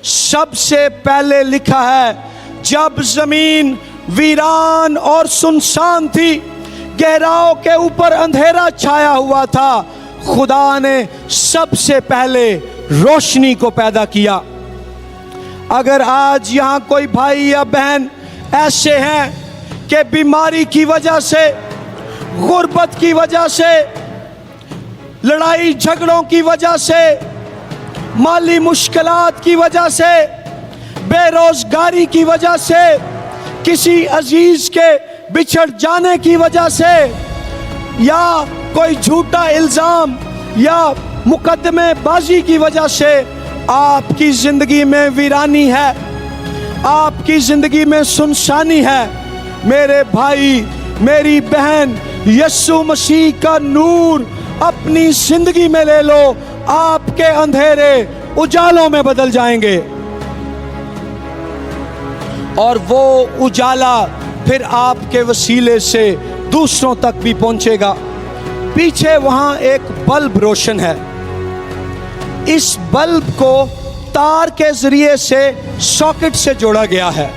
सबसे पहले लिखा है जब जमीन वीरान और सुनसान थी, गहराओं के ऊपर अंधेरा छाया हुआ था, खुदा ने सबसे पहले रोशनी को पैदा किया। अगर आज यहाँ कोई भाई या बहन ऐसे हैं कि बीमारी की वजह से, गुर्बत की वजह से, लड़ाई झगड़ों की वजह से, माली मुश्किलात की वजह से, बेरोजगारी की वजह से, किसी अजीज के बिछड़ जाने की वजह से, या कोई झूठा इल्जाम या मुकदमे बाजी की वजह से आपकी जिंदगी में वीरानी है, आपकी जिंदगी में सुनसानी है, मेरे भाई मेरी बहन, यीशु मसीह का नूर अपनी जिंदगी में ले लो, आपके अंधेरे उजालों में बदल जाएंगे और वो उजाला फिर आपके वसीले से दूसरों तक भी पहुंचेगा। पीछे वहां एक बल्ब रोशन है। इस बल्ब को तार के जरिए से सॉकेट से जोड़ा गया है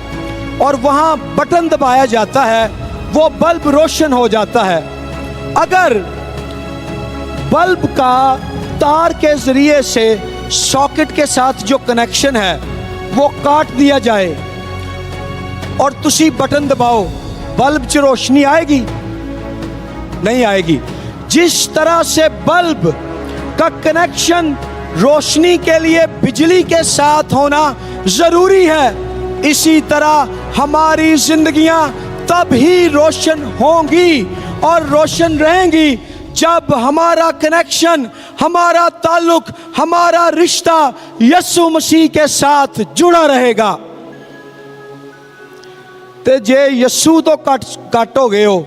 और वहां बटन दबाया जाता है, वो बल्ब रोशन हो जाता है। अगर बल्ब का तार के जरिए से सॉकेट के साथ जो कनेक्शन है वो काट दिया जाए और तुसी बटन दबाओ, बल्ब च रोशनी आएगी? नहीं आएगी। जिस तरह से बल्ब का कनेक्शन रोशनी के लिए बिजली के साथ होना जरूरी है, इसी तरह हमारी जिंदगियां तब ही रोशन होंगी और रोशन रहेंगी जब हमारा कनेक्शन, हमारा ताल्लुक, हमारा रिश्ता यीशु मसीह के साथ जुड़ा रहेगा। ते जे यीशु तो कट हो गए हो,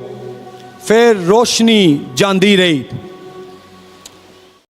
फिर रोशनी जांदी रही।